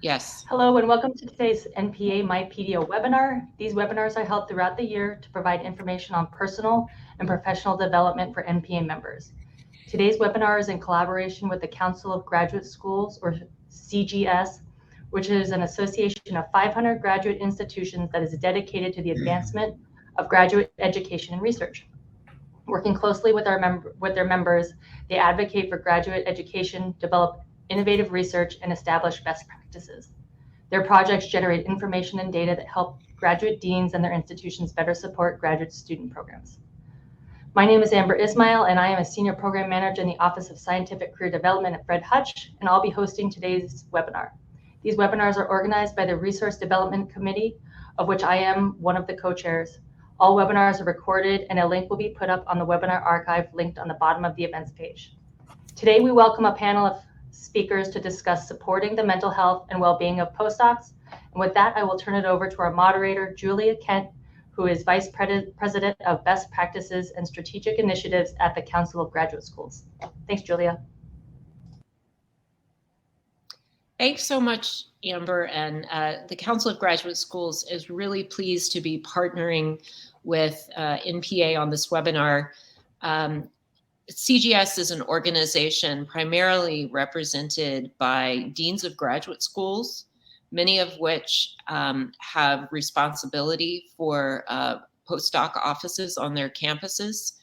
Yes. Hello and welcome to today's NPA myPDO webinar. These webinars are held throughout the year to provide information on personal and professional development for NPA members. Today's webinar is in collaboration with the Council of Graduate Schools, or CGS, which is an association of 500 graduate institutions that is dedicated to the advancement of graduate education and research. Working closely with their members, they advocate for graduate education, develop innovative research, and establish best practices. Their projects generate information and data that help graduate deans and their institutions better support graduate student programs. My name is Amber Ismail, and I am a Senior Program Manager in the Office of Scientific Career Development at Fred Hutch, and I'll be hosting today's webinar. These webinars are organized by the Resource Development Committee, of which I am one of the co-chairs. All webinars are recorded, and a link will be put up on the webinar archive linked on the bottom of the events page. Today, we welcome a panel of speakers to discuss supporting the mental health and well-being of postdocs. And with that, I will turn it over to our moderator, Julia Kent, who is Vice President of Best Practices and Strategic Initiatives at the Council of Graduate Schools. Thanks, Julia. Thanks so much, Amber. And the Council of Graduate Schools is really pleased to be partnering with NPA on this webinar. CGS is an organization primarily represented by deans of graduate schools, many of which have responsibility for postdoc offices on their campuses.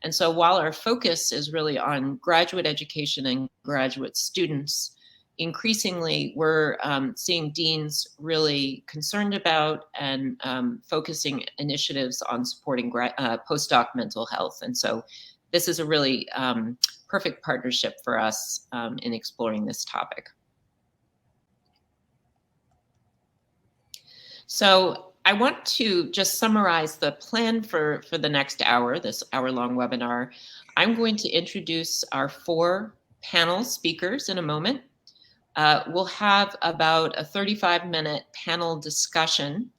And so while our focus is really on graduate education and graduate students, increasingly we're seeing deans really concerned about and focusing initiatives on supporting postdoc mental health. And so this is a really perfect partnership for us in exploring this topic. So I want to just summarize the plan for the next hour, this hour-long webinar. I'm going to introduce our 4 panel speakers in a moment. We'll have about a 35-minute panel discussion.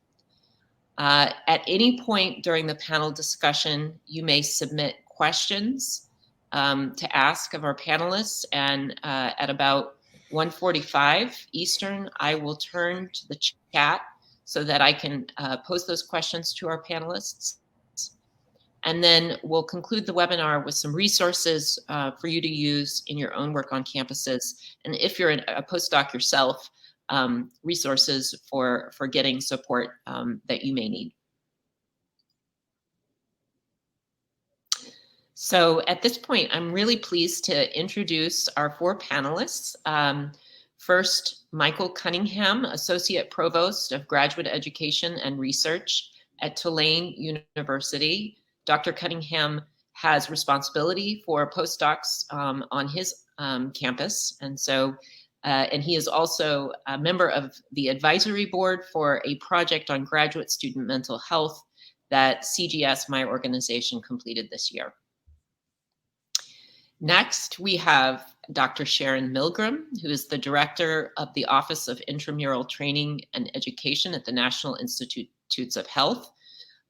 At any point during the panel discussion, you may submit questions to ask of our panelists, and at about 1:45 Eastern, I will turn to the chat so that I can pose those questions to our panelists. And then we'll conclude the webinar with some resources for you to use in your own work on campuses. And if you're a postdoc yourself, resources for getting support that you may need. So at this point, I'm really pleased to introduce our 4 panelists. First, Michael Cunningham, Associate Provost of Graduate Education and Research at Tulane University. Dr. Cunningham has responsibility for postdocs on his campus. And so, and he is also a member of the advisory board for a project on graduate student mental health that CGS, my organization, completed this year. Next, we have Dr. Sharon Milgram, who is the Director of the Office of Intramural Training and Education at the National Institutes of Health.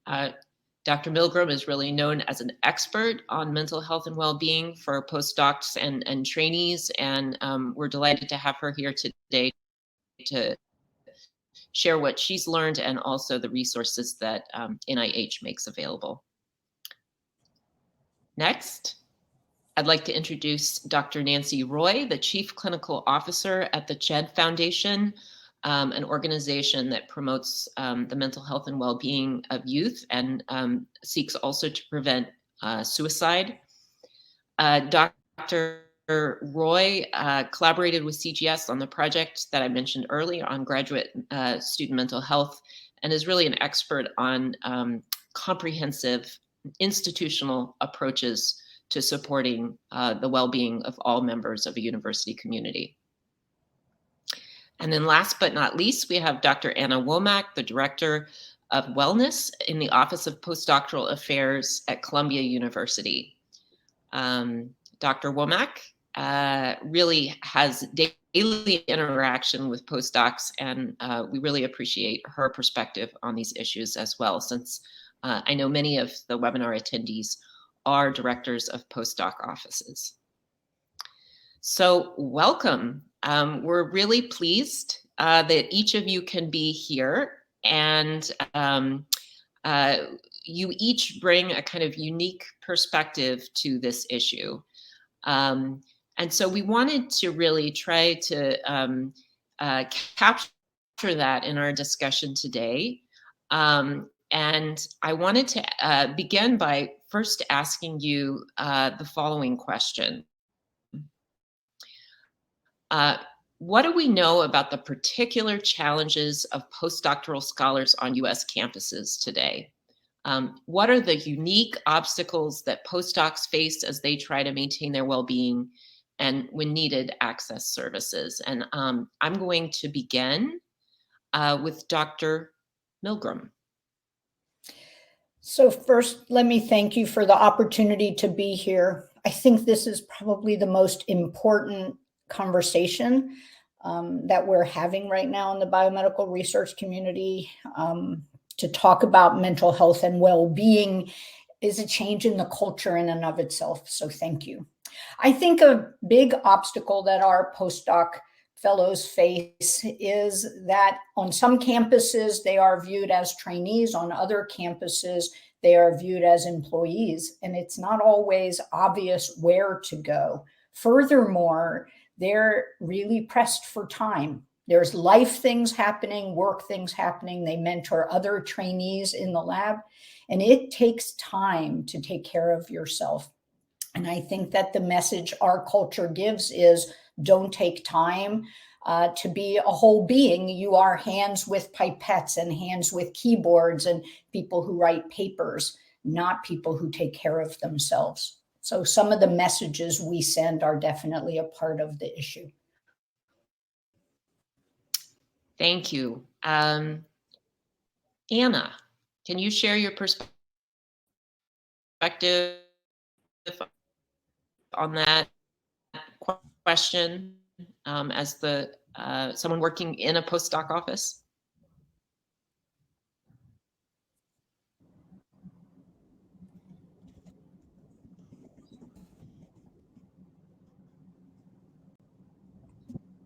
Dr. Milgram is really known as an expert on mental health and well-being for postdocs and trainees, and we're delighted to have her here today to share what she's learned and also the resources that NIH makes available. Next, I'd like to introduce Dr. Nancy Roy, the Chief Clinical Officer at the CHED Foundation, an organization that promotes the mental health and well-being of youth and seeks also to prevent suicide. Dr. Roy collaborated with CGS on the project that I mentioned earlier on graduate student mental health and is really an expert on comprehensive institutional approaches to supporting the well-being of all members of a university community. And then last but not least, we have Dr. Anna Womack, the Director of Wellness in the Office of Postdoctoral Affairs at Columbia University. Dr. Womack really has daily interaction with postdocs, and we really appreciate her perspective on these issues as well, since I know many of the webinar attendees are directors of postdoc offices. So welcome. We're really pleased that each of you can be here, and you each bring a kind of unique perspective to this issue. And so we wanted to really try to capture that in our discussion today. And I wanted to begin by first asking you the following question. What do we know about the particular challenges of postdoctoral scholars on US campuses today? What are the unique obstacles that postdocs face as they try to maintain their well-being and, when needed, access services? And I'm going to begin with Dr. Milgram. So first, let me thank you for the opportunity to be here. I think this is probably the most important conversation that we're having right now in the biomedical research community. To talk about mental health and well-being is a change in the culture in and of itself. So thank you. I think a big obstacle that our postdoc fellows face is that on some campuses, they are viewed as trainees. On other campuses, they are viewed as employees, and it's not always obvious where to go. Furthermore, they're really pressed for time. There's life things happening, work things happening. They mentor other trainees in the lab, and it takes time to take care of yourself. And I think that the message our culture gives is don't take time to be a whole being. You are hands with pipettes and hands with keyboards and people who write papers, not people who take care of themselves. So some of the messages we send are definitely a part of the issue. Thank you. Anna, can you share your perspective on that question as the someone working in a postdoc office?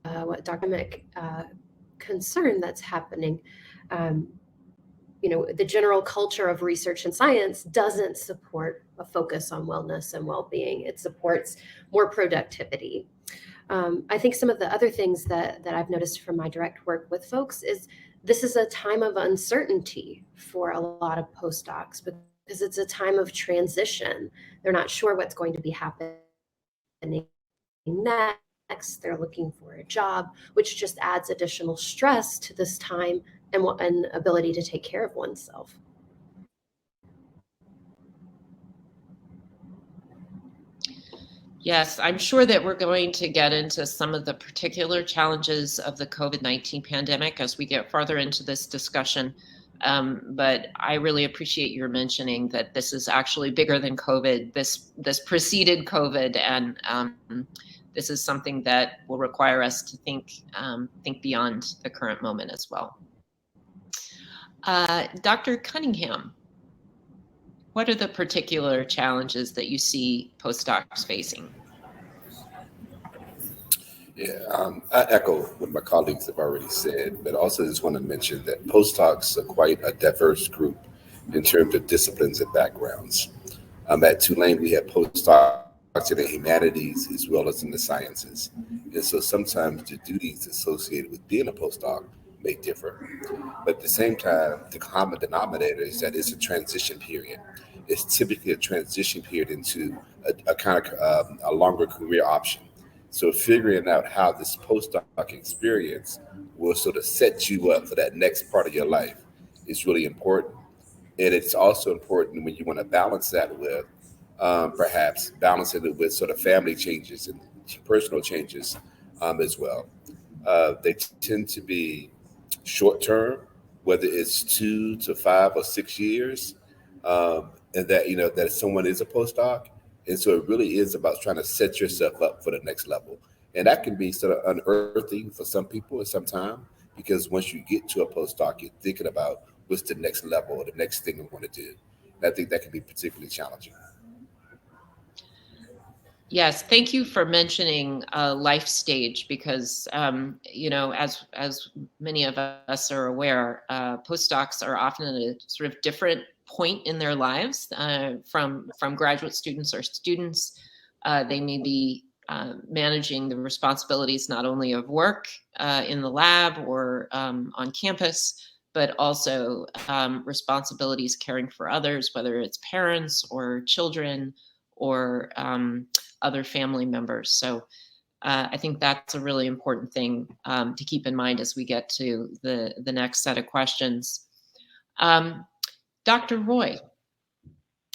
What academic concern that's happening. The general culture of research and science doesn't support a focus on wellness and well-being. It supports more productivity. I think some of the other things that I've noticed from my direct work with folks is this is a time of uncertainty for a lot of postdocs because it's a time of transition. They're not sure what's going to be happening next. They're looking for a job, which just adds additional stress to this time and ability to take care of oneself. Yes, I'm sure that we're going to get into some of the particular challenges of the COVID-19 pandemic as we get farther into this discussion. But I really appreciate your mentioning that this is actually bigger than COVID. This preceded COVID, and this is something that will require us to think beyond the current moment as well. Dr. Cunningham, what are the particular challenges that you see postdocs facing? Yeah, I echo what my colleagues have already said, but also just want to mention that postdocs are quite a diverse group in terms of disciplines and backgrounds. At Tulane, we have postdocs in the humanities as well as in the sciences. And so sometimes the duties associated with being a postdoc may differ. But at the same time, the common denominator is that it's a transition period. It's typically a transition period into a kind of a longer career option. So figuring out how this postdoc experience will sort of set you up for that next part of your life is really important. And it's also important when you want to balance that with perhaps balancing it with sort of family changes and personal changes as well. They tend to be short term, whether it's 2 to 5 or 6 years, and that someone is a postdoc. And so it really is about trying to set yourself up for the next level. And that can be sort of unearthing for some people at some time, because once you get to a postdoc, you're thinking about what's the next level or the next thing you want to do. And I think that can be particularly challenging. Yes, thank you for mentioning life stage because as many of us are aware, postdocs are often at a sort of different point in their lives from graduate students or students. They may be managing the responsibilities not only of work in the lab or on campus, but also responsibilities caring for others, whether it's parents or children or other family members. So I think that's a really important thing to keep in mind as we get to the next set of questions. Dr. Roy,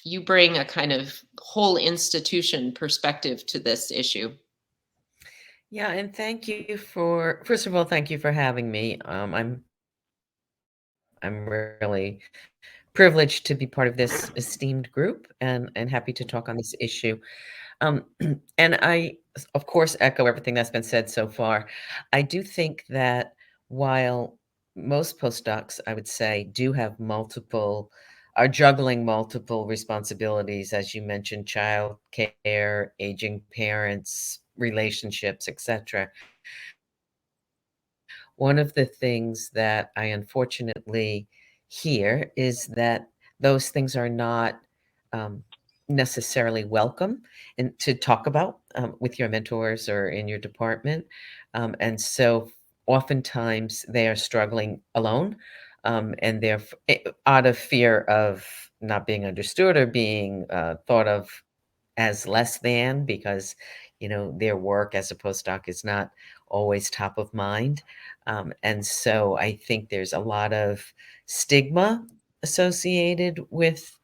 you bring a kind of whole institution perspective to this issue. Yeah, and thank you for, first of all, thank you for having me. I'm really privileged to be part of this esteemed group and happy to talk on this issue. And I, of course, echo everything that's been said so far. I do think that while most postdocs, I would say, do have are juggling multiple responsibilities, as you mentioned, child care, aging parents, relationships, etc. One of the things that I unfortunately hear is that those things are not necessarily welcome and to talk about with your mentors or in your department. And so oftentimes they are struggling alone, and they're out of fear of not being understood or being thought of as less than, because their work as a postdoc is not always top of mind. And so I think there's a lot of stigma associated with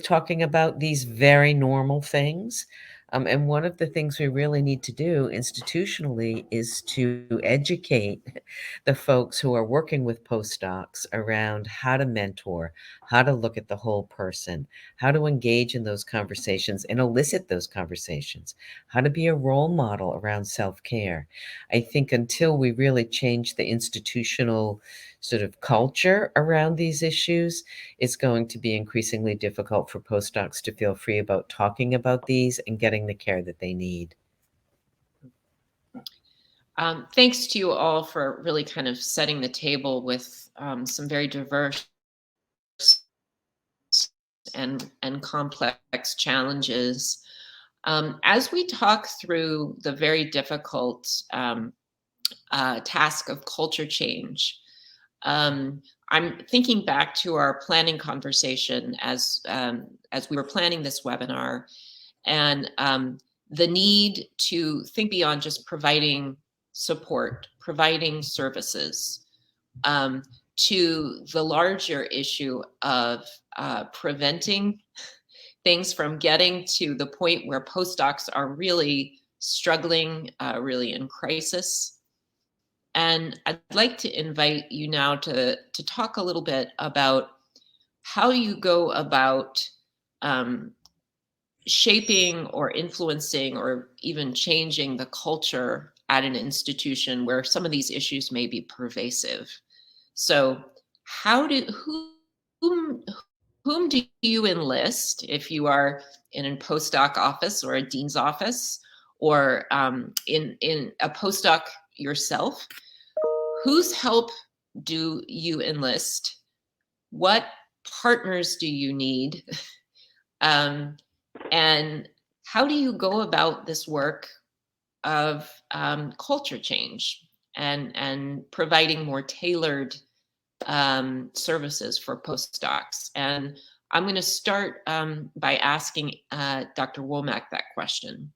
talking about these very normal things. And one of the things we really need to do institutionally is to educate the folks who are working with postdocs around how to mentor, how to look at the whole person, how to engage in those conversations and elicit those conversations, how to be a role model around self-care. I think until we really change the institutional sort of culture around these issues, it's going to be increasingly difficult for postdocs to feel free about talking about these and getting the care that they need. Thanks to you all for really kind of setting the table with some very diverse and complex challenges. As we talk through the very difficult task of culture change, I'm thinking back to our planning conversation as we were planning this webinar, and the need to think beyond just providing support, providing services, to the larger issue of preventing things from getting to the point where postdocs are really struggling, really in crisis. And I'd like to invite you now to talk a little bit about how you go about shaping or influencing or even changing the culture at an institution where some of these issues may be pervasive. So whom do you enlist if you are in a postdoc office or a dean's office, or in a postdoc yourself? Whose help do you enlist? What partners do you need? And how do you go about this work of culture change and providing more tailored services for postdocs? And I'm going to start by asking Dr. Womack that question.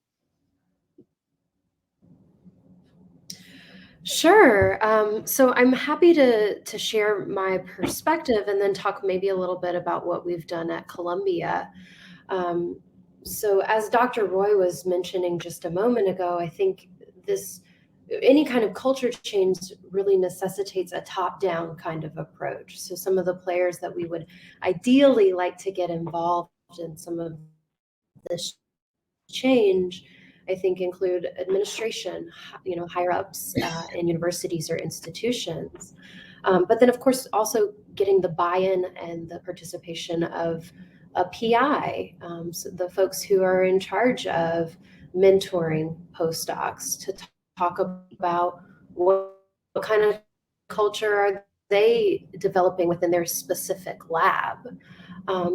Sure. So I'm happy to share my perspective and then talk maybe a little bit about what we've done at Columbia. So as Dr. Roy was mentioning just a moment ago, I think any kind of culture change really necessitates a top-down kind of approach. So some of the players that we would ideally like to get involved in some of this change, I think, include administration, higher ups in universities or institutions. But then, of course, also getting the buy-in and the participation of a PI, so the folks who are in charge of mentoring postdocs to talk about what kind of culture are they developing within their specific lab.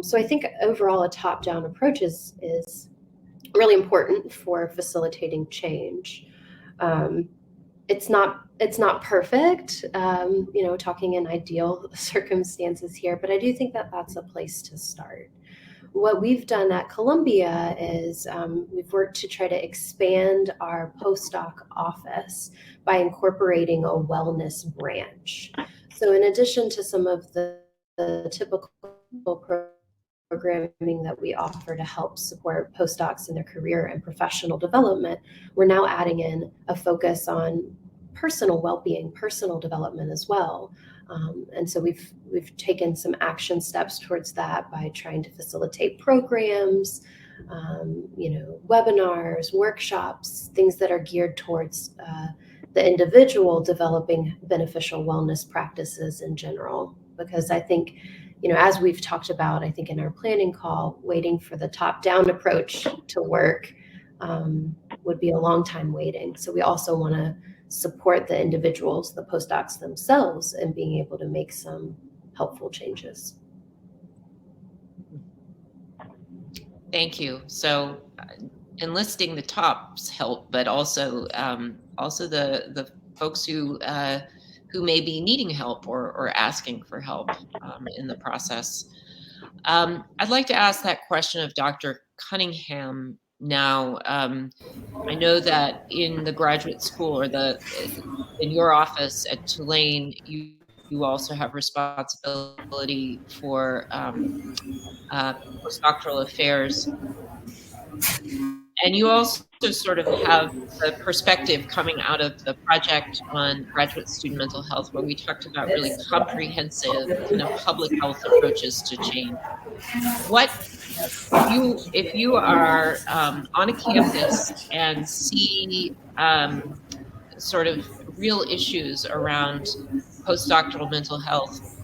So I think overall a top-down approach is really important for facilitating change. It's not perfect, talking in ideal circumstances here, but I do think that that's a place to start. What we've done at Columbia is we've worked to try to expand our postdoc office by incorporating a wellness branch. So in addition to some of the typical programming that we offer to help support postdocs in their career and professional development, we're now adding in a focus on personal well-being, personal development as well. And so we've taken some action steps towards that by trying to facilitate programs, webinars, workshops, things that are geared towards the individual developing beneficial wellness practices in general. Because I think, as we've talked about, I think in our planning call, waiting for the top-down approach to work would be a long time waiting. So we also want to support the individuals, the postdocs themselves, and being able to make some helpful changes. Thank you. So enlisting the tops help, but also the folks who may be needing help or asking for help in the process. I'd like to ask that question of Dr. Cunningham now. I know that in the graduate school or in your office at Tulane, you also have responsibility for postdoctoral affairs. And you also sort of have the perspective coming out of the project on graduate student mental health, where we talked about really comprehensive kind of public health approaches to change. If you are on a campus and see sort of real issues around postdoctoral mental health,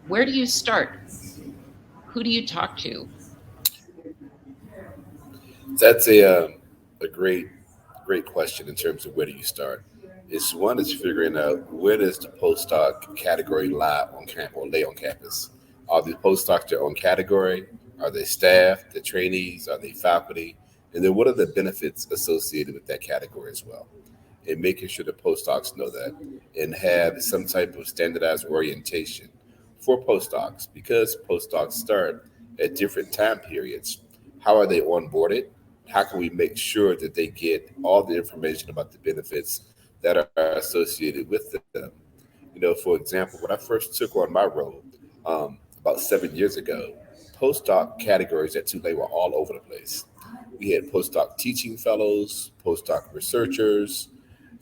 where do you start? Who do you talk to? That's a great question in terms of where do you start. It's one is figuring out where does the postdoc category lie on lay on campus. Are the postdocs their own category? Are they staff, the trainees? Are they faculty? And then what are the benefits associated with that category as well? And making sure the postdocs know that and have some type of standardized orientation for postdocs, because postdocs start at different time periods. How are they onboarded? How can we make sure that they get all the information about the benefits that are associated with them? For example, when I first took on my role about 7 years ago, postdoc categories at Tulane were all over the place. We had postdoc teaching fellows, postdoc researchers,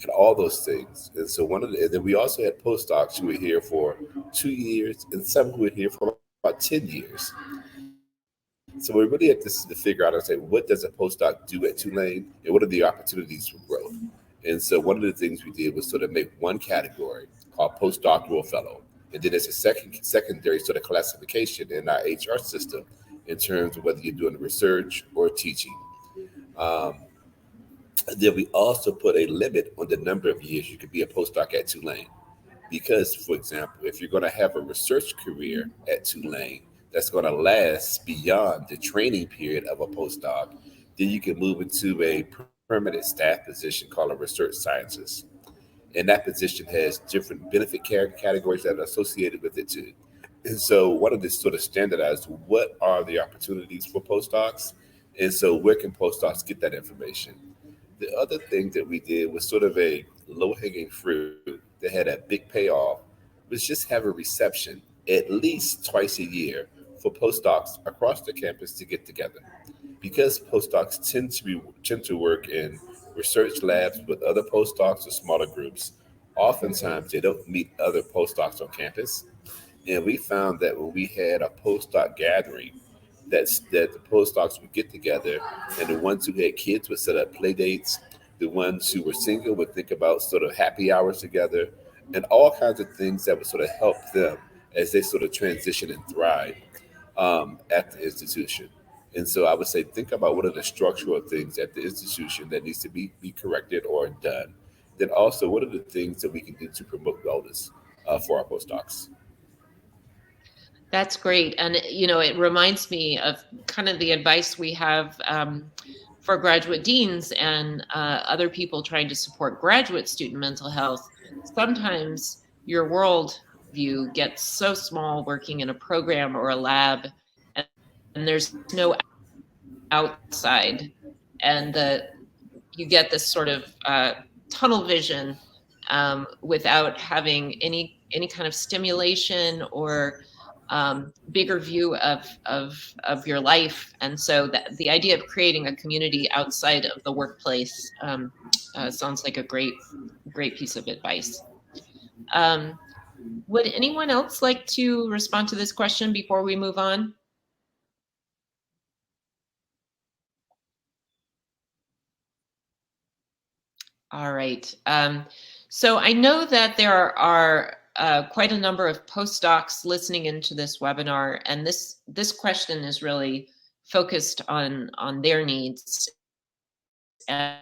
and all those things. And so and then we also had postdocs who were here for 2 years and some who were here for about 10 years. So we really had to figure out and say, what does a postdoc do at Tulane and what are the opportunities for growth? And so one of the things we did was sort of make one category called postdoctoral fellow. And then there's a secondary sort of classification in our HR system in terms of whether you're doing research or teaching. Then we also put a limit on the number of years you could be a postdoc at Tulane. Because, for example, if you're going to have a research career at Tulane that's going to last beyond the training period of a postdoc, then you can move into a permanent staff position called a research scientist. And that position has different benefit categories that are associated with it too. And so one of the sort of standardized, what are the opportunities for postdocs? And so where can postdocs get that information? The other thing that we did was sort of a low-hanging fruit that had a big payoff, was just have a reception at least twice a year for postdocs across the campus to get together. Because postdocs tend to work in research labs with other postdocs or smaller groups, oftentimes they don't meet other postdocs on campus. And we found that when we had a postdoc gathering, that the postdocs would get together, and the ones who had kids would set up play dates. The ones who were single would think about sort of happy hours together, and all kinds of things that would sort of help them as they sort of transition and thrive at the institution. And so I would say, think about what are the structural things at the institution that needs to be corrected or done. Then also, what are the things that we can do to promote wellness for our postdocs? That's great. And, it reminds me of kind of the advice we have for graduate deans and other people trying to support graduate student mental health. Sometimes your world view gets so small working in a program or a lab, and there's no outside. And you get this sort of tunnel vision without having any kind of stimulation or bigger view of your life. And so the idea of creating a community outside of the workplace sounds like a great piece of advice. Would anyone else like to respond to this question before we move on? All right. So I know that there are quite a number of postdocs listening into this webinar, and this question is really focused on their needs and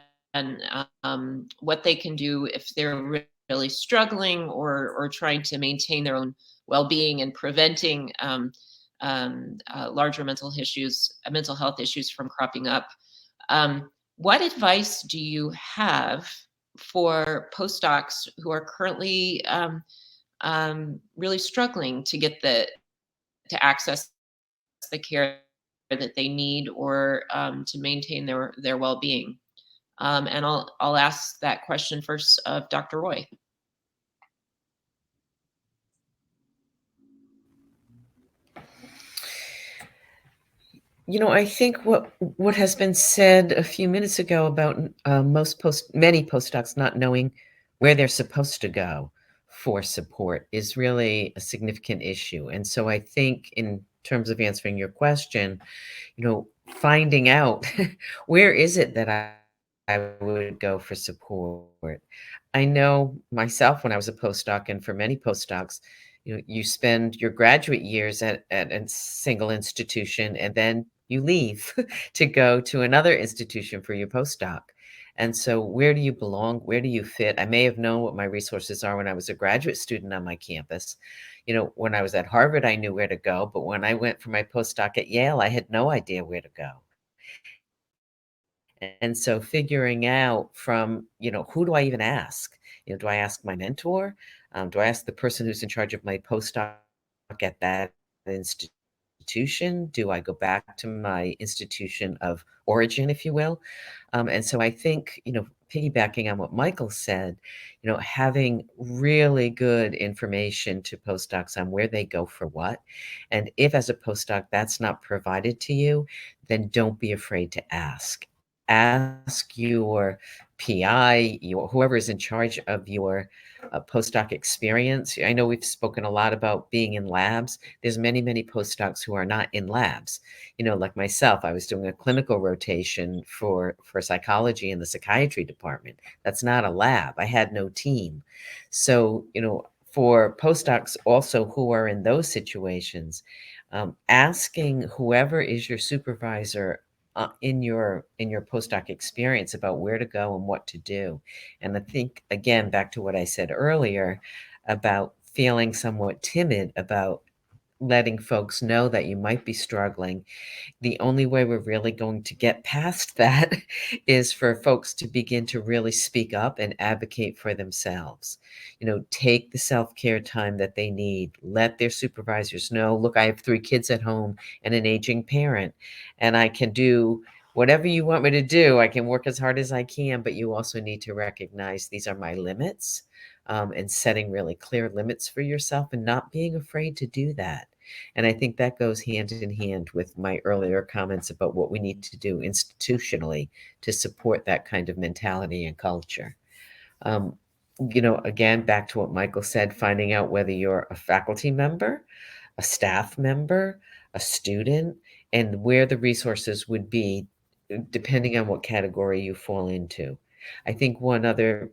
what they can do if they're really struggling or trying to maintain their own well-being and preventing larger mental health issues from cropping up. What advice do you have for postdocs who are currently really struggling to access the care that they need or to maintain their well-being? And I'll ask that question first of Dr. Roy. I think what has been said a few minutes ago about many postdocs not knowing where they're supposed to go for support is really a significant issue. And so I think in terms of answering your question, finding out where is it that I would go for support. I know myself when I was a postdoc, and for many postdocs, you spend your graduate years at a single institution, and then you leave to go to another institution for your postdoc. And so where do you belong? Where do you fit? I may have known what my resources are when I was a graduate student on my campus. When I was at Harvard, I knew where to go, but when I went for my postdoc at Yale, I had no idea where to go. And so figuring out from, who do I even ask? Do I ask my mentor? Do I ask the person who's in charge of my postdoc at that institution? Do I go back to my institution of origin, if you will? And so I think, piggybacking on what Michael said, having really good information to postdocs on where they go for what. And if as a postdoc that's not provided to you, then don't be afraid to ask. Ask your PI, whoever is in charge of your postdoc experience. I know we've spoken a lot about being in labs. There's many, many postdocs who are not in labs. Like myself, I was doing a clinical rotation for psychology in the psychiatry department. That's not a lab. I had no team. So, for postdocs also who are in those situations, asking whoever is your supervisor in your postdoc experience about where to go and what to do. And I think, again, back to what I said earlier about feeling somewhat timid about letting folks know that you might be struggling. The only way we're really going to get past that is for folks to begin to really speak up and advocate for themselves. Take the self-care time that they need. Let their supervisors know, look, I have 3 kids at home and an aging parent, and I can do whatever you want me to do. I can work as hard as I can, but you also need to recognize these are my limits, and setting really clear limits for yourself and not being afraid to do that. And I think that goes hand in hand with my earlier comments about what we need to do institutionally to support that kind of mentality and culture. Again, back to what Michael said, finding out whether you're a faculty member, a staff member, a student, and where the resources would be depending on what category you fall into. I think one other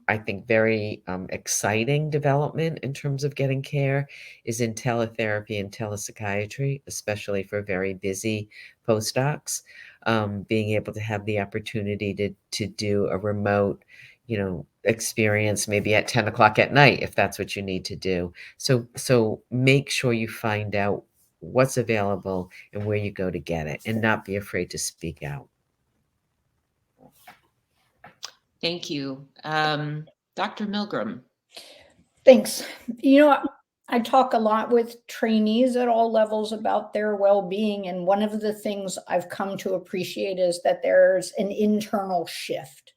I think, very exciting development in terms of getting care is in teletherapy and telepsychiatry, especially for very busy postdocs. Being able to have the opportunity to do a remote, experience maybe at 10 o'clock at night, if that's what you need to do. So make sure you find out what's available and where you go to get it, and not be afraid to speak out. Thank you. Dr. Milgram. Thanks. I talk a lot with trainees at all levels about their well-being, and one of the things I've come to appreciate is that there's an internal shift.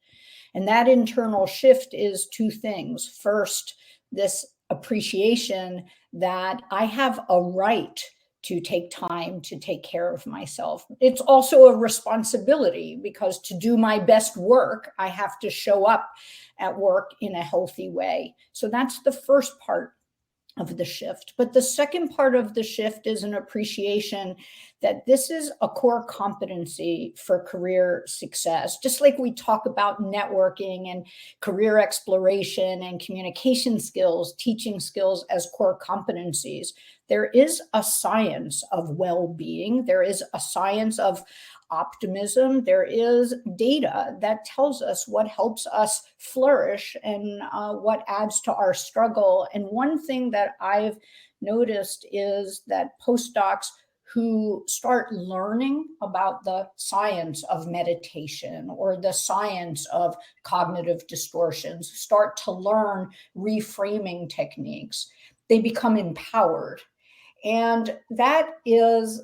And that internal shift is two things. First, this appreciation that I have a right to take time to take care of myself. It's also a responsibility, because to do my best work, I have to show up at work in a healthy way. So that's the first part of the shift. But the second part of the shift is an appreciation that this is a core competency for career success. Just like we talk about networking and career exploration and communication skills, teaching skills as core competencies, there is a science of well-being. There is a science of optimism. There is data that tells us what helps us flourish and what adds to our struggle. And one thing that I've noticed is that postdocs who start learning about the science of meditation or the science of cognitive distortions, start to learn reframing techniques, they become empowered. And that is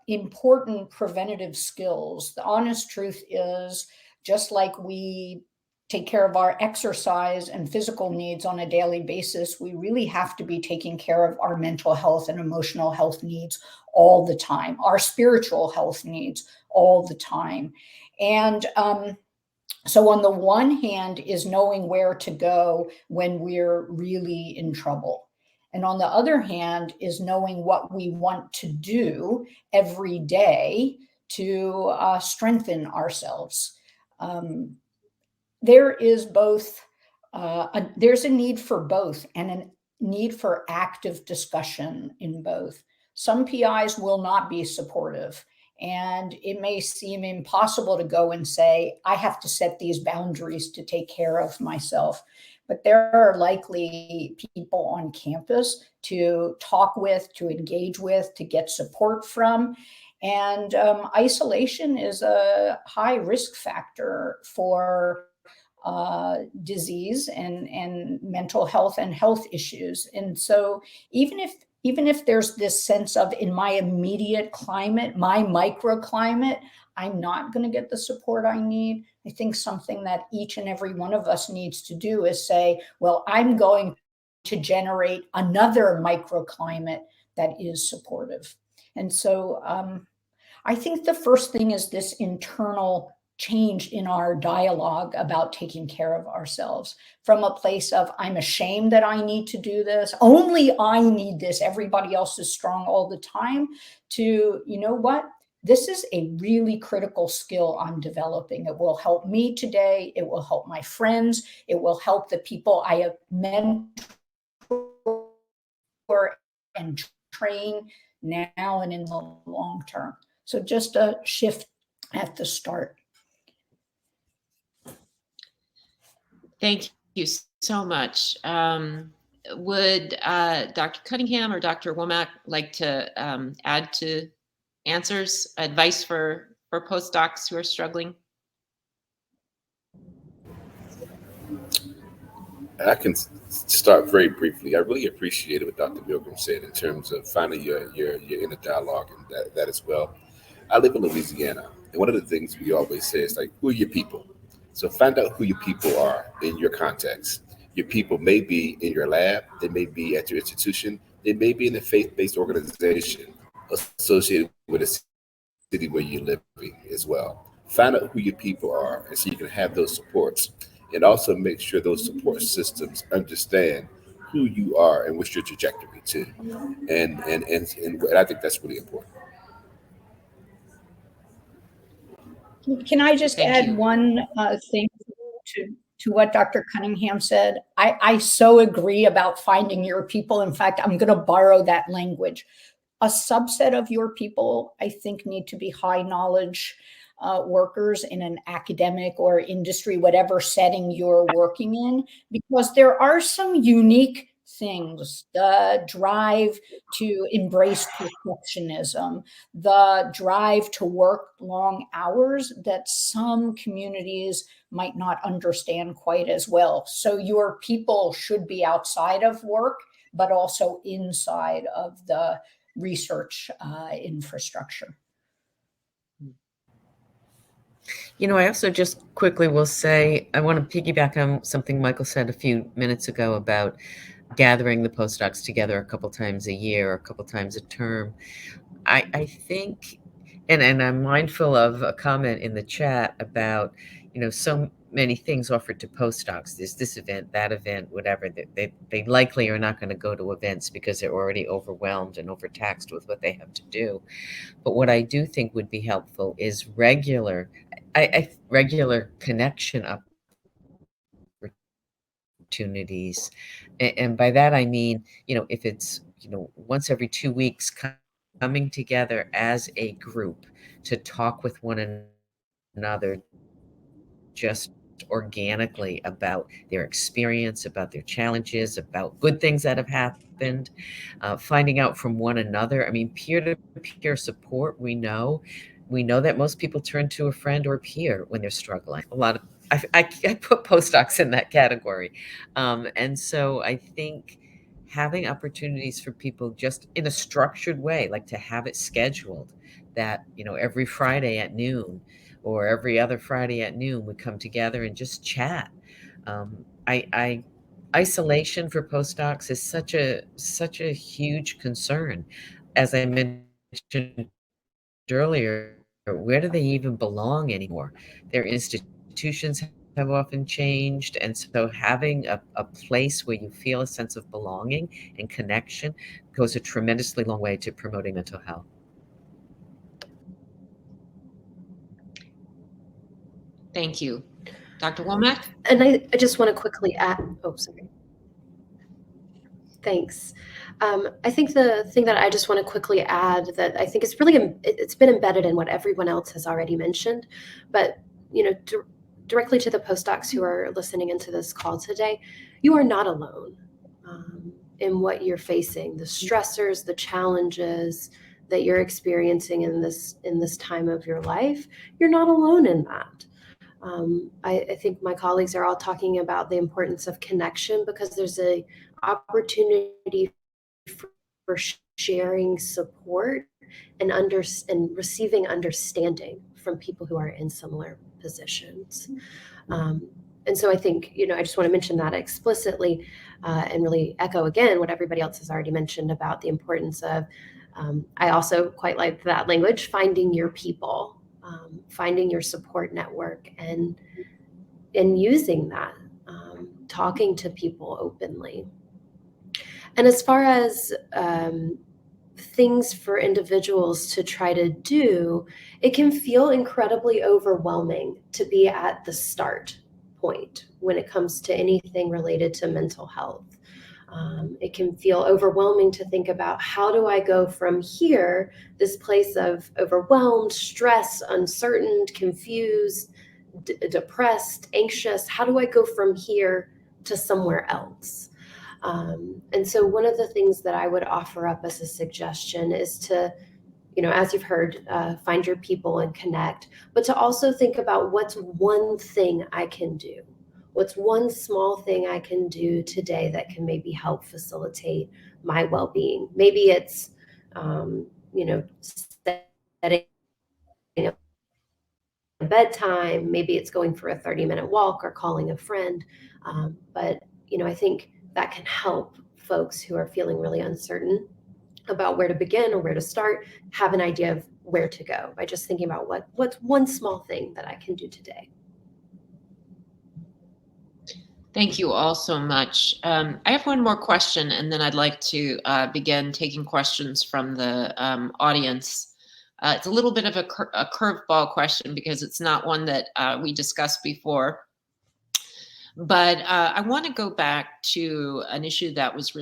important preventative skills. The honest truth is, just like we take care of our exercise and physical needs on a daily basis, we really have to be taking care of our mental health and emotional health needs all the time, our spiritual health needs all the time. And so on the one hand is knowing where to go when we're really in trouble. And on the other hand is knowing what we want to do every day to strengthen ourselves. There is both, there's a need for both, and a need for active discussion in both. Some PIs will not be supportive, and it may seem impossible to go and say, I have to set these boundaries to take care of myself. But there are likely people on campus to talk with, to engage with, to get support from. And isolation is a high risk factor for disease and mental health and health issues. And so even if there's this sense of, in my immediate climate, my microclimate, I'm not going to get the support I need, I think something that each and every one of us needs to do is say, well, I'm going to generate another microclimate that is supportive. And so I think the first thing is this internal change in our dialogue about taking care of ourselves, from a place of, I'm ashamed that I need to do this, only I need this, everybody else is strong all the time, to, you know what, this is a really critical skill I'm developing. It will help me today. It will help my friends. It will help the people I have mentored and train now and in the long term. So just a shift at the start. Thank you so much. Would Dr. Cunningham or Dr. Womack like to add to answers, advice for postdocs who are struggling? I can start very briefly. I really appreciated what Dr. Milgram said in terms of finding your inner dialogue, and that as well. I live in Louisiana, and one of the things we always say is, like, who are your people? So find out who your people are in your context. Your people may be in your lab, they may be at your institution, they may be in a faith-based organization associated with a city where you're living as well. Find out who your people are, and so you can have those supports, and also make sure those support systems understand who you are and what's your trajectory too. And I think that's really important. Can I just Thank add you. one thing to what Dr. Cunningham said. I so agree about finding your people. In fact, I'm going to borrow that language. A subset of your people, I think, need to be high knowledge workers in an academic or industry, whatever setting you're working in, because there are some unique things, the drive to embrace perfectionism, the drive to work long hours that some communities might not understand quite as well. So your people should be outside of work, but also inside of the research infrastructure. You know, I also just quickly will say, I want to piggyback on something Michael said a few minutes ago about gathering the postdocs together a couple times a year or a couple times a term. I think, and I'm mindful of a comment in the chat about, you know, so many things offered to postdocs. There's this event, that event, whatever. They likely are not going to go to events because they're already overwhelmed and overtaxed with what they have to do. But what I do think would be helpful is regular connection opportunities. And by that, I mean, you know, if it's, you know, once every 2 weeks coming together as a group to talk with one another just organically about their experience, about their challenges, about good things that have happened, finding out from one another. I mean, peer-to-peer support, we know that most people turn to a friend or peer when they're struggling. A lot of I put postdocs in that category. And so I think having opportunities for people just in a structured way, like to have it scheduled that, you know, every Friday at noon or every other Friday at noon, we come together and just chat. Isolation for postdocs is such a huge concern. As I mentioned earlier, where do they even belong anymore? Their institutions have often changed, and so having a place where you feel a sense of belonging and connection goes a tremendously long way to promoting mental health. Thank you. Dr. Womack? And I just want to quickly add, oh, sorry. Thanks. I think the thing that I just want to quickly add that I think is really, it's been embedded in what everyone else has already mentioned, but, you know, directly to the postdocs who are listening into this call today, you are not alone in what you're facing, the stressors, the challenges that you're experiencing in this time of your life. You're not alone in that. I think my colleagues are all talking about the importance of connection because there's a opportunity for sharing support and receiving understanding from people who are in similar positions. And so I think, you know, I just want to mention that explicitly and really echo again what everybody else has already mentioned about the importance of, I also quite like that language, finding your people. Finding your support network and using that, talking to people openly. And as far as things for individuals to try to do, it can feel incredibly overwhelming to be at the start point when it comes to anything related to mental health. It can feel overwhelming to think about, how do I go from here, this place of overwhelmed, stressed, uncertain, confused, depressed, anxious, how do I go from here to somewhere else? And so one of the things that I would offer up as a suggestion is to, you know, as you've heard, find your people and connect, but to also think about what's one thing I can do. What's one small thing I can do today that can maybe help facilitate my well-being? Maybe it's, you know, setting a bedtime. Maybe it's going for a 30-minute walk or calling a friend. But, you know, I think that can help folks who are feeling really uncertain about where to begin or where to start, have an idea of where to go by just thinking about what's one small thing that I can do today. Thank you all so much. I have one more question, and then I'd like to begin taking questions from the audience. It's a little bit of a curveball question because it's not one that we discussed before. But I want to go back to an issue that was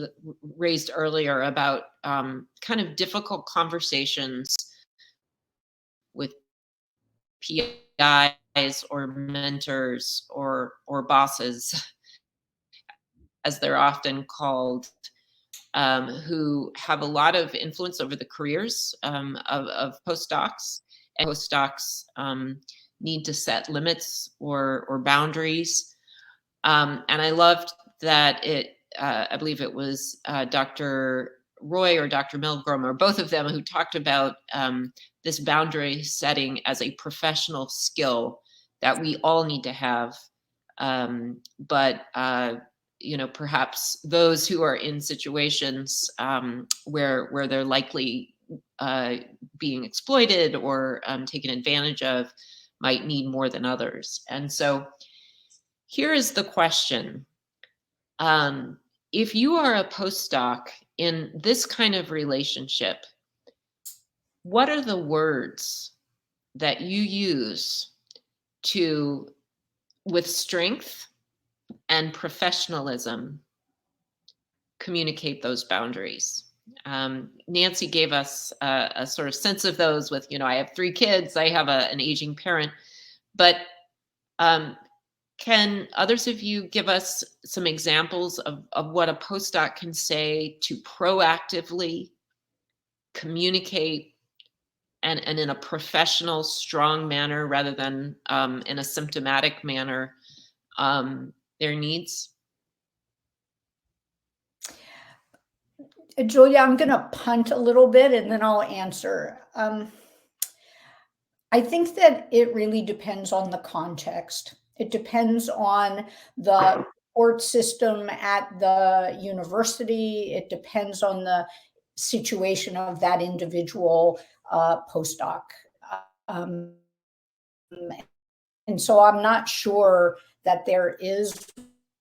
raised earlier about kind of difficult conversations with PIs or mentors or bosses, as they're often called, who have a lot of influence over the careers of postdocs. And postdocs need to set limits or boundaries. And I loved that I believe it was Dr. Roy or Dr. Milgram, or both of them, who talked about this boundary setting as a professional skill that we all need to have. But perhaps those who are in situations where they're likely being exploited or taken advantage of might need more than others. And so here is the question. If you are a postdoc in this kind of relationship, what are the words that you use to, with strength and professionalism, communicate those boundaries? Nancy gave us a sort of sense of those with, I have 3 kids, I have an aging parent, but can others of you give us some examples of what a postdoc can say to proactively communicate and in a professional, strong manner rather than in a symptomatic manner their needs? Julia, I'm going to punt a little bit and then I'll answer. I think that it really depends on the context. It depends on the support system at the university. It depends on the situation of that individual postdoc. And so I'm not sure that there is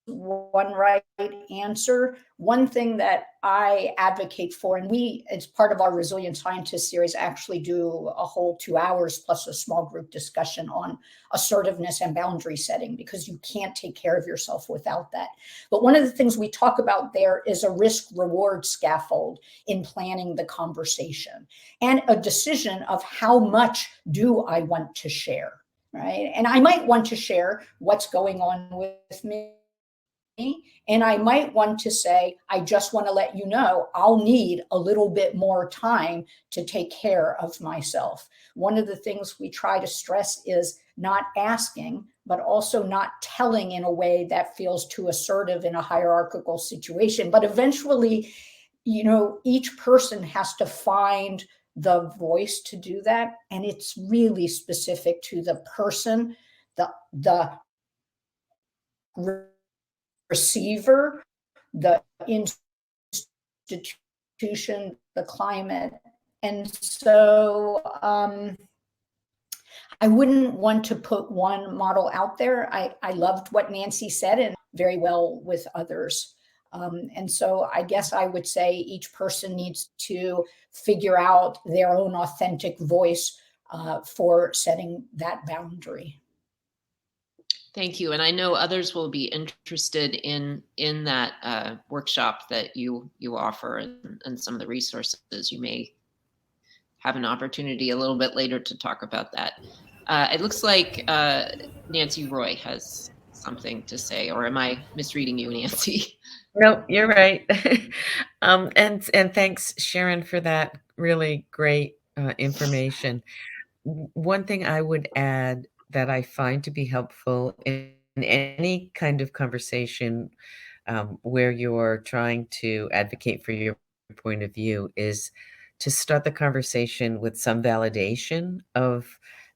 one right answer. One thing that I advocate for, and we, as part of our Resilient Scientist series, actually do a whole 2 hours plus a small group discussion on assertiveness and boundary setting, because you can't take care of yourself without that. But one of the things we talk about there is a risk-reward scaffold in planning the conversation and a decision of how much do I want to share, right? And I might want to share what's going on with me. And I might want to say, I just want to let you know, I'll need a little bit more time to take care of myself. One of the things we try to stress is not asking, but also not telling in a way that feels too assertive in a hierarchical situation. But eventually, each person has to find the voice to do that. And it's really specific to the person, the receiver, the institution, the climate. And so I wouldn't want to put one model out there. I loved what Nancy said and very well with others. And so I guess I would say each person needs to figure out their own authentic voice for setting that boundary. Thank you. And I know others will be interested in that workshop that you offer and some of the resources. You may have an opportunity a little bit later to talk about that. It looks like Nancy Roy has something to say, or am I misreading you, Nancy? No, you're right. And thanks, Sharon, for that really great information. One thing I would add that I find to be helpful in any kind of conversation where you're trying to advocate for your point of view is to start the conversation with some validation of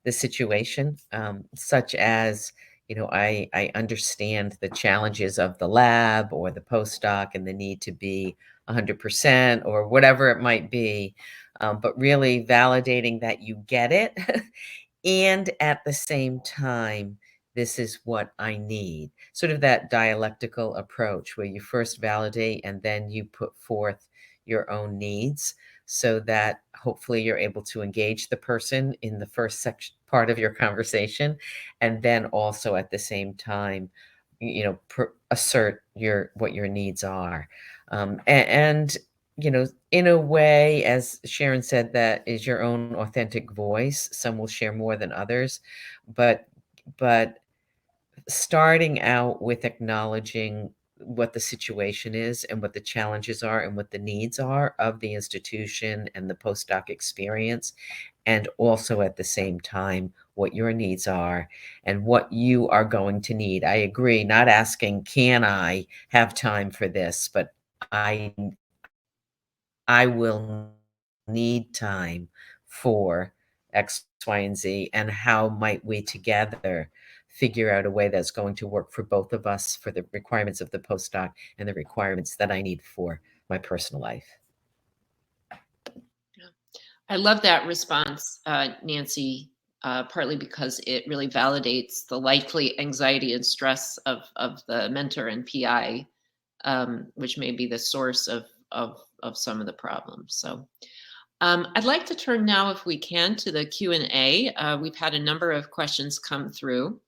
the situation, such as, I understand the challenges of the lab or the postdoc and the need to be 100% or whatever it might be, but really validating that you get it. And at the same time, this is what I need. Sort of that dialectical approach where you first validate and then you put forth your own needs so that hopefully you're able to engage the person in the first part of your conversation. And then also at the same time, assert what your needs are. And in a way, as Sharon said, that is your own authentic voice. Some will share more than others, but starting out with acknowledging what the situation is and what the challenges are and what the needs are of the institution and the postdoc experience, and also at the same time what your needs are and what you are going to need. I agree, not asking, can I have time for this, but I will need time for X, Y, and Z, and how might we together figure out a way that's going to work for both of us, for the requirements of the postdoc and the requirements that I need for my personal life. I love that response, Nancy, partly because it really validates the likely anxiety and stress of the mentor and PI, which may be the source of some of the problems. So I'd like to turn now, if we can, to the Q&A. We've had a number of questions come through.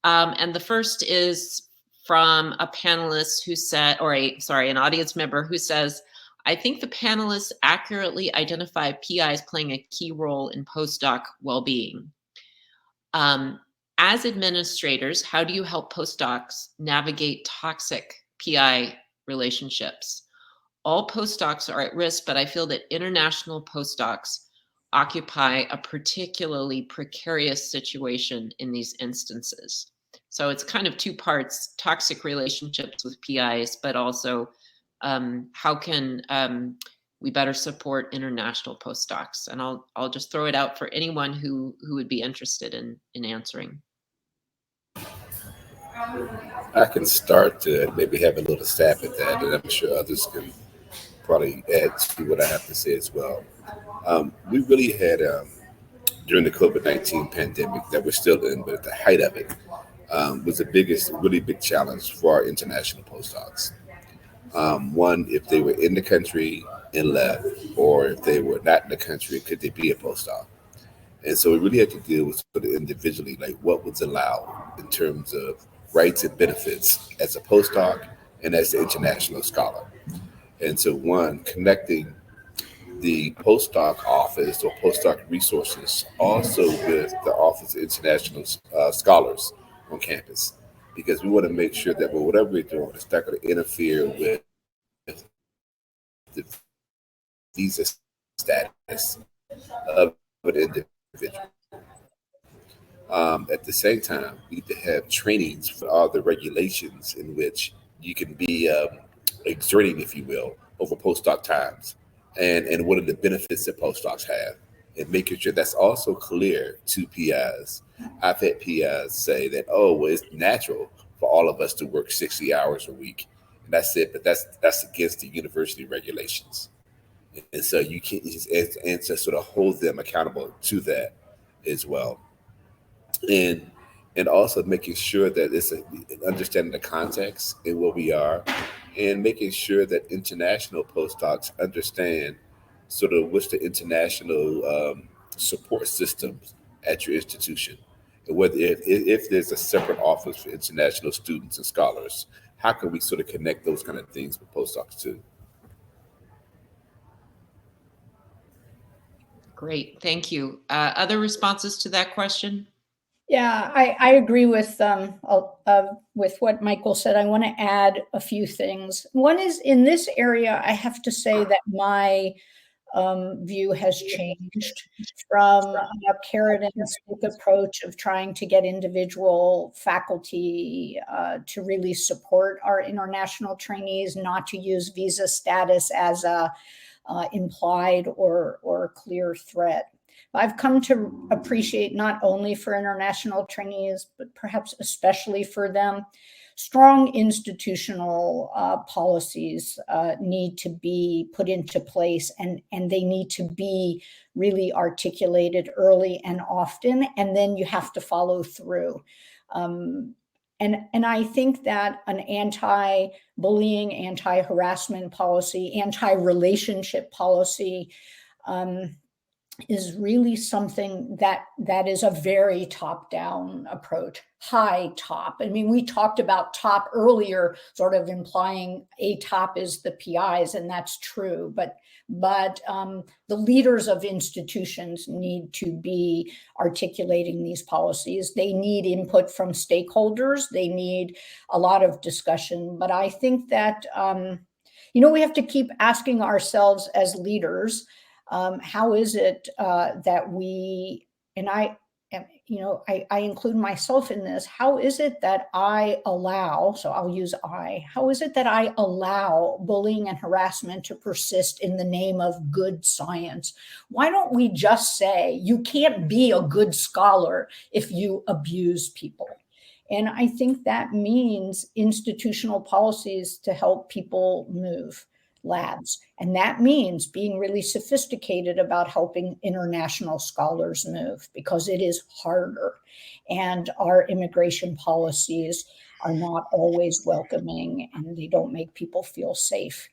And the first is from a panelist who said, an audience member who says, I think the panelists accurately identify PIs playing a key role in postdoc well-being. As administrators, how do you help postdocs navigate toxic PI relationships? All postdocs are at risk, but I feel that international postdocs occupy a particularly precarious situation in these instances. So it's kind of two parts: toxic relationships with PIs, but also how can we better support international postdocs? And I'll just throw it out for anyone who would be interested in answering. I can start to maybe have a little stab at that, and I'm sure others can probably add to what I have to say as well. We really had, during the COVID-19 pandemic that we're still in, but at the height of it, was the biggest, really big challenge for our international postdocs. One, if they were in the country and left, or if they were not in the country, could they be a postdoc? And so we really had to deal with sort of individually, like what was allowed in terms of rights and benefits as a postdoc and as an international scholar. And so one, connecting the postdoc office or postdoc resources also with the Office of International Scholars on campus, because we want to make sure that whatever we're doing, it's not going to interfere with the visa status of an individual. At the same time, we need to have trainings for all the regulations in which you can be exerting, if you will, over postdoc times, and what are the benefits that postdocs have, and making sure that's also clear to PIs. I've had PIs say that, oh, well, it's natural for all of us to work 60 hours a week, and that's it, but that's against the university regulations. And so you can't, and to sort of hold them accountable to that as well. And also making sure that it's understanding the context and where we are, and making sure that international postdocs understand sort of what's the international support systems at your institution, and whether if there's a separate office for international students and scholars, how can we sort of connect those kind of things with postdocs too? Great, thank you. Other responses to that question? Yeah, I agree with what Michael said. I want to add a few things. One is, in this area, I have to say that my view has changed from a carrot and stick approach of trying to get individual faculty to really support our international trainees, not to use visa status as a implied or clear threat. I've come to appreciate, not only for international trainees, but perhaps especially for them, strong institutional policies need to be put into place, and they need to be really articulated early and often, and then you have to follow through. And I think that an anti-bullying, anti-harassment policy, anti-relationship policy is really something that is a very top-down approach, high top. I mean, we talked about top earlier, sort of implying a top is the PIs, and that's true. But the leaders of institutions need to be articulating these policies. They need input from stakeholders. They need a lot of discussion. But I think that we have to keep asking ourselves as leaders. How is it that we, and I include myself in this, how is it that I allow, so I'll use how is it that I allow bullying and harassment to persist in the name of good science? Why don't we just say you can't be a good scholar if you abuse people? And I think that means institutional policies to help people move labs. And that means being really sophisticated about helping international scholars move, because it is harder. And our immigration policies are not always welcoming, and they don't make people feel safe.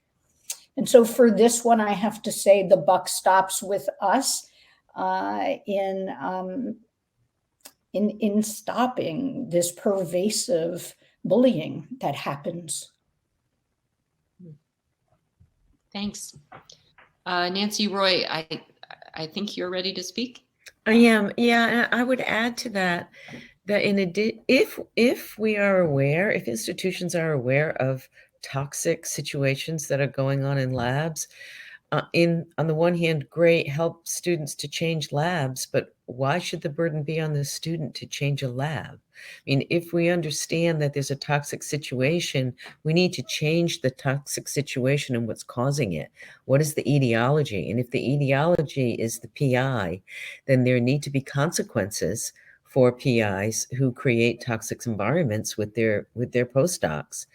And so for this one, I have to say the buck stops with us in stopping this pervasive bullying that happens. Thanks. Nancy Roy, I think you're ready to speak. I am. Yeah, and I would add to that if we are aware, if institutions are aware of toxic situations that are going on in labs, on the one hand, great, help students to change labs, but why should the burden be on the student to change a lab? I mean, if we understand that there's a toxic situation, we need to change the toxic situation and what's causing it. What is the etiology? And if the etiology is the PI, then there need to be consequences for PIs who create toxic environments with their postdocs.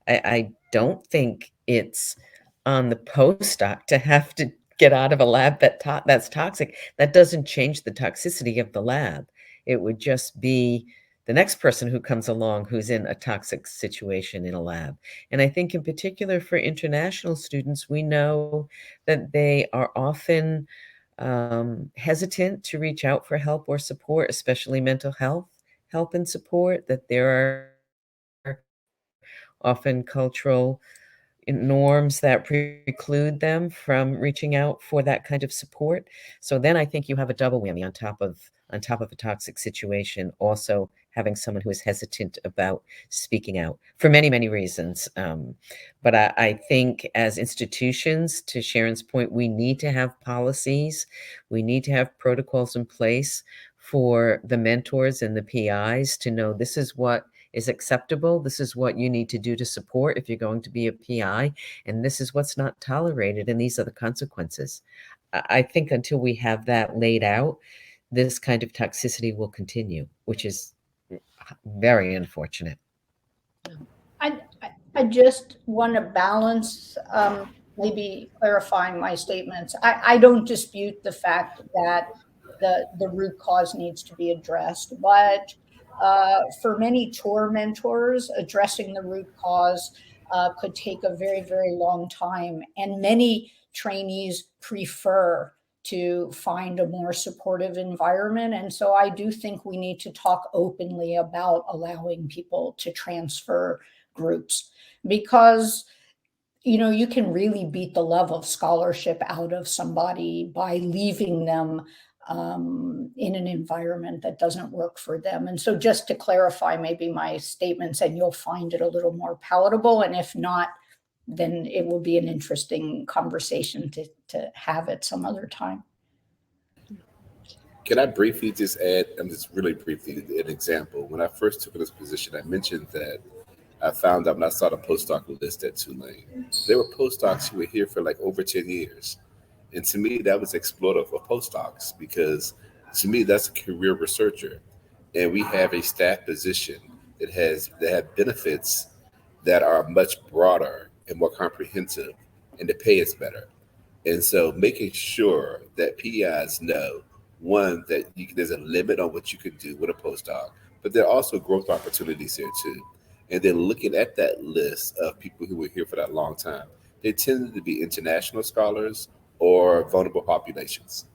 I don't think it's on the postdoc to have to get out of a lab that's toxic. That doesn't change the toxicity of the lab. It would just be the next person who comes along who's in a toxic situation in a lab. And I think in particular for international students, we know that they are often hesitant to reach out for help or support, especially mental health help and support, that there are often cultural norms that preclude them from reaching out for that kind of support. So then I think you have a double whammy on top of a toxic situation, also having someone who is hesitant about speaking out for many, many reasons. But I think as institutions, to Sharon's point, we need to have policies. We need to have protocols in place for the mentors and the PIs to know this is what is acceptable. This is what you need to do to support if you're going to be a PI, and this is what's not tolerated, and these are the consequences. I think until we have that laid out, this kind of toxicity will continue, which is very unfortunate. I just want to balance, maybe clarifying my statements. I don't dispute the fact that the root cause needs to be addressed, but for many tour mentors, addressing the root cause could take a very, very long time. And many trainees prefer to find a more supportive environment. And so I do think we need to talk openly about allowing people to transfer groups, because you can really beat the love of scholarship out of somebody by leaving them in an environment that doesn't work for them. And so just to clarify maybe my statements, and you'll find it a little more palatable. And if not, then it will be an interesting conversation to have at some other time. Can I briefly just add, just really briefly, an example? When I first took this position, I mentioned that I found out when I saw the postdoc list at Tulane, there were postdocs who were here for like over 10 years. And to me, that was exploitative of postdocs, because to me, that's a career researcher. And we have a staff position that have benefits that are much broader and more comprehensive, and the pay is better. And so making sure that PIs know, one, that there's a limit on what you can do with a postdoc, but there are also growth opportunities here too. And then looking at that list of people who were here for that long time, they tended to be international scholars or vulnerable populations.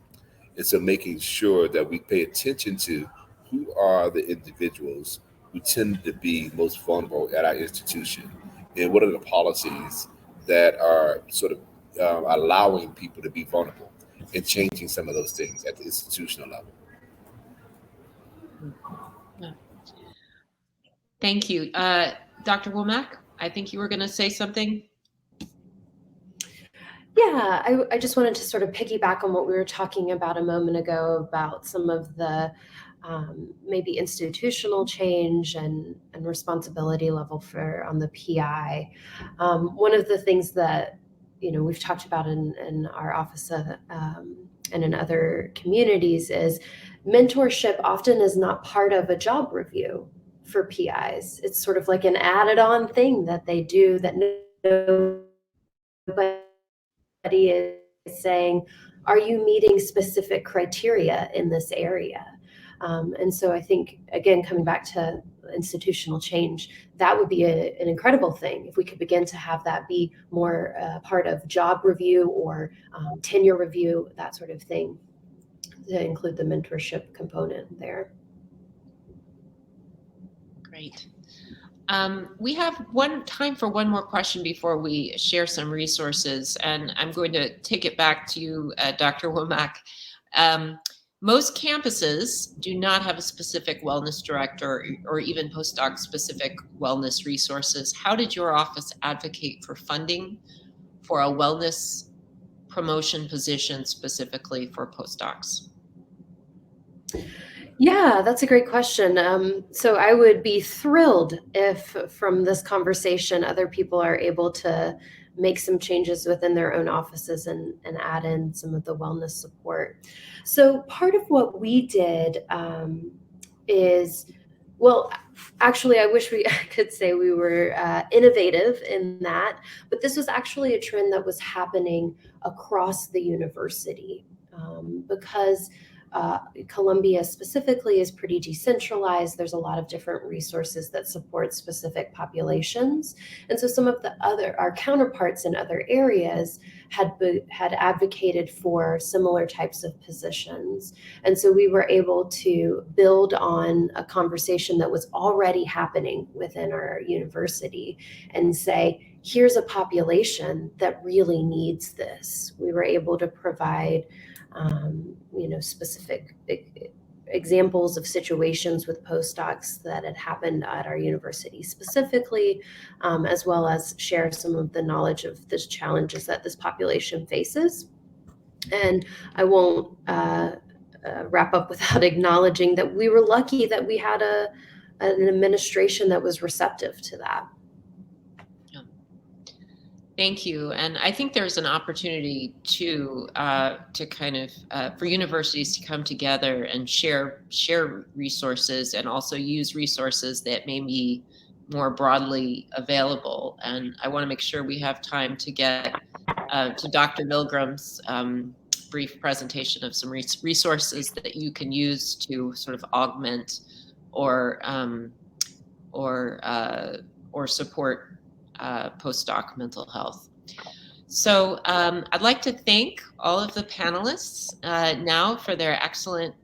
And so making sure that we pay attention to who are the individuals who tend to be most vulnerable at our institution, and what are the policies that are sort of allowing people to be vulnerable, and changing some of those things at the institutional level. Yeah. Thank you. Dr. Womack, I think you were going to say something. Yeah, I just wanted to sort of piggyback on what we were talking about a moment ago about some of the maybe institutional change and responsibility level for on the PI. One of the things that we've talked about in our office and in other communities is mentorship often is not part of a job review for PIs. It's sort of like an added-on thing that they do that nobody is saying, are you meeting specific criteria in this area? And so I think, again, coming back to institutional change, that would be an incredible thing if we could begin to have that be more part of job review or tenure review, that sort of thing, to include the mentorship component there. Great. We have time for one more question before we share some resources, and I'm going to take it back to you, Dr. Womack. Most campuses do not have a specific wellness director or even postdoc specific wellness resources. How did your office advocate for funding for a wellness promotion position specifically for postdocs? Yeah, that's a great question. So I would be thrilled if from this conversation, other people are able to make some changes within their own offices and add in some of the wellness support. So part of what we did is, well, actually, I wish I could say we were innovative in that, but this was actually a trend that was happening across the university because Columbia specifically is pretty decentralized. There's a lot of different resources that support specific populations. And so some of our counterparts in other areas had advocated for similar types of positions. And so we were able to build on a conversation that was already happening within our university and say, here's a population that really needs this. We were able to provide specific examples of situations with postdocs that had happened at our university specifically, as well as share some of the knowledge of the challenges that this population faces. And I won't wrap up without acknowledging that we were lucky that we had an administration that was receptive to that. Thank you. And I think there's an opportunity to kind of for universities to come together and share resources, and also use resources that may be more broadly available. And I want to make sure we have time to get to Dr. Milgram's brief presentation of some resources that you can use to sort of augment or support postdoc mental health. So I'd like to thank all of the panelists now for their excellent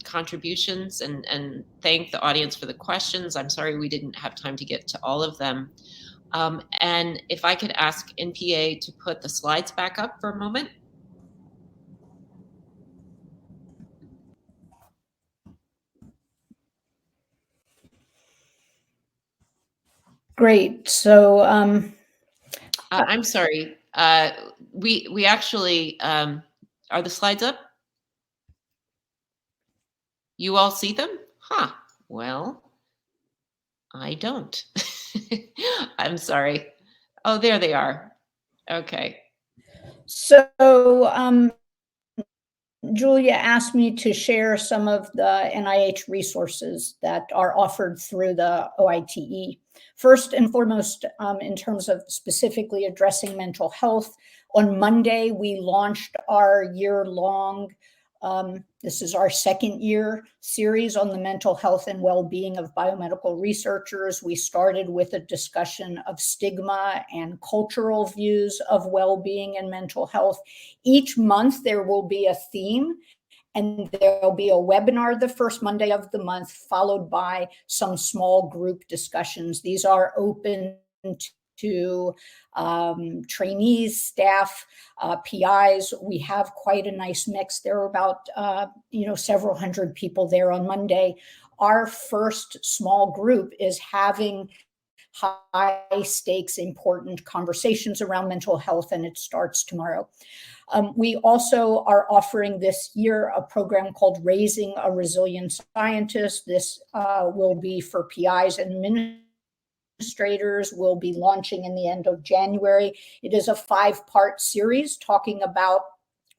contributions, and thank the audience for the questions. I'm sorry we didn't have time to get to all of them. And if I could ask NPA to put the slides back up for a moment. Great. So I'm sorry. We actually are the slides up? You all see them? Huh. Well, I don't. I'm sorry. Oh, there they are. Okay. So Julia asked me to share some of the NIH resources that are offered through the OITE. First and foremost, in terms of specifically addressing mental health, on Monday, we launched our year-long, this is our second year series on the mental health and well-being of biomedical researchers. We started with a discussion of stigma and cultural views of well-being and mental health. Each month, there will be a theme, And there'll be a webinar the first Monday of the month, followed by some small group discussions. These are open to trainees, staff, PIs. We have quite a nice mix. There are about, several hundred people there on Monday. Our first small group is having high stakes, important conversations around mental health, and it starts tomorrow. We also are offering this year a program called Raising a Resilient Scientist. This will be for PIs and administrators. Will be launching in the end of January. It is a 5-part series talking about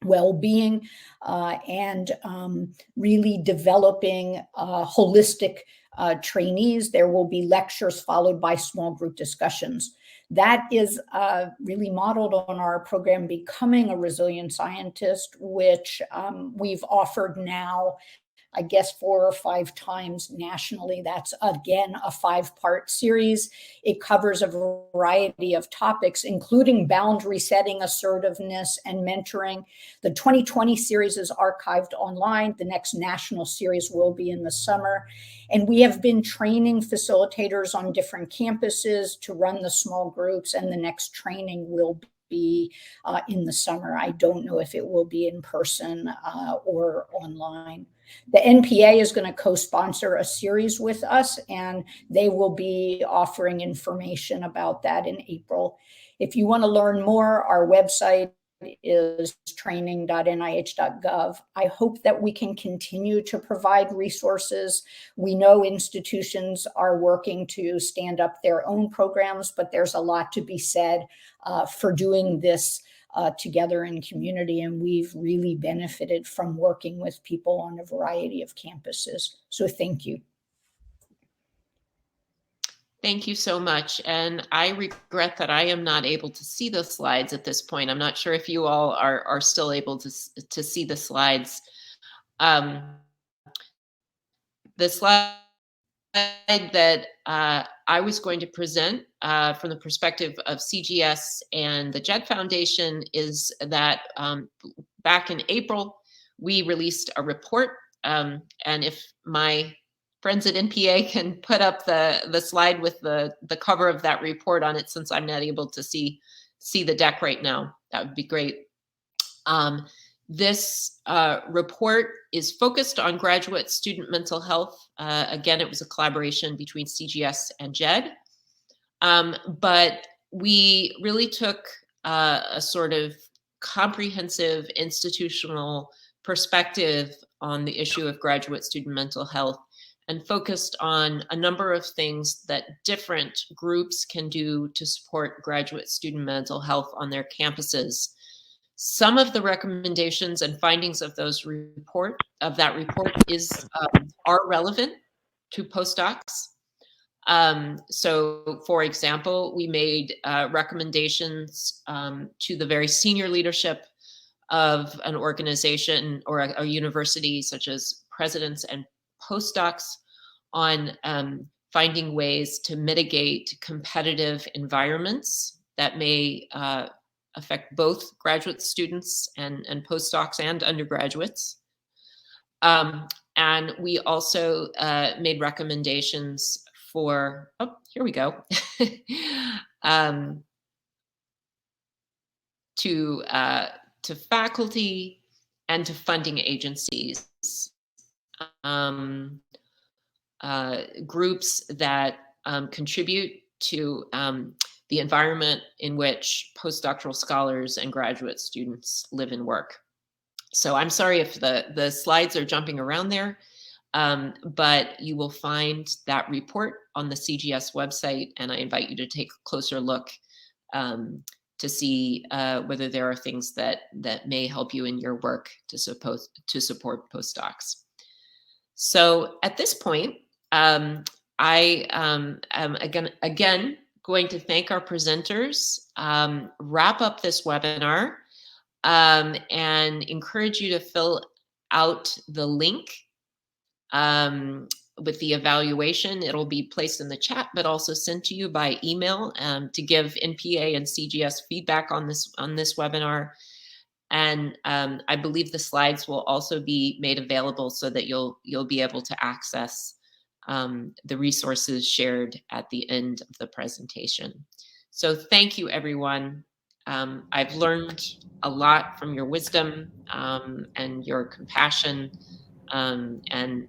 well-being and really developing holistic trainees. There will be lectures followed by small group discussions. That is really modeled on our program, Becoming a Resilient Scientist, which we've offered now, I guess, 4 or 5 times nationally. That's, again, a 5-part series. It covers a variety of topics, including boundary setting, assertiveness, and mentoring. The 2020 series is archived online. The next national series will be in the summer. And we have been training facilitators on different campuses to run the small groups, and the next training will be in the summer. I don't know if it will be in person or online. The NPA is going to co-sponsor a series with us, and they will be offering information about that in April. If you want to learn more, our website is training.nih.gov. I hope that we can continue to provide resources. We know institutions are working to stand up their own programs, but there's a lot to be said for doing this together in community, and we've really benefited from working with people on a variety of campuses. So thank you. Thank you so much. And I regret that I am not able to see the slides at this point. I'm not sure if you all are still able to see the slides. The slide that I was going to present from the perspective of CGS and the JED Foundation is that back in April, we released a report. And if my friends at NPA can put up the slide with the cover of that report on it, since I'm not able to see the deck right now, that would be great. This report is focused on graduate student mental health. Again, it was a collaboration between CGS and JED. But we really took a sort of comprehensive institutional perspective on the issue of graduate student mental health and focused on a number of things that different groups can do to support graduate student mental health on their campuses. Some of the recommendations and findings of that report are relevant to postdocs. So, for example, we made recommendations to the very senior leadership of an organization or a university, such as presidents and postdocs, on finding ways to mitigate competitive environments that may affect both graduate students and postdocs and undergraduates. And we also made recommendations for, here we go, to faculty and to funding agencies, groups that contribute to the environment in which postdoctoral scholars and graduate students live and work. So I'm sorry if the slides are jumping around there, but you will find that report on the CGS website, and I invite you to take a closer look to see whether there are things that may help you in your work to support postdocs. So at this point, I am again going to thank our presenters, wrap up this webinar, and encourage you to fill out the link with the evaluation. It'll be placed in the chat, but also sent to you by email to give NPA and CGS feedback on this webinar. And I believe the slides will also be made available so that you'll be able to access the resources shared at the end of the presentation. So thank you, everyone. I've learned a lot from your wisdom and your compassion, and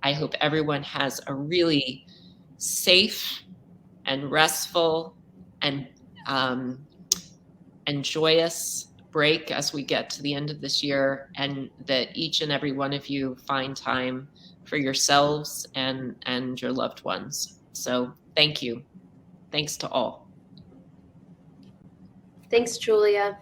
I hope everyone has a really safe and restful and joyous break as we get to the end of this year, and that each and every one of you find time for yourselves and your loved ones. So thank you. Thanks to all. Thanks, Julia.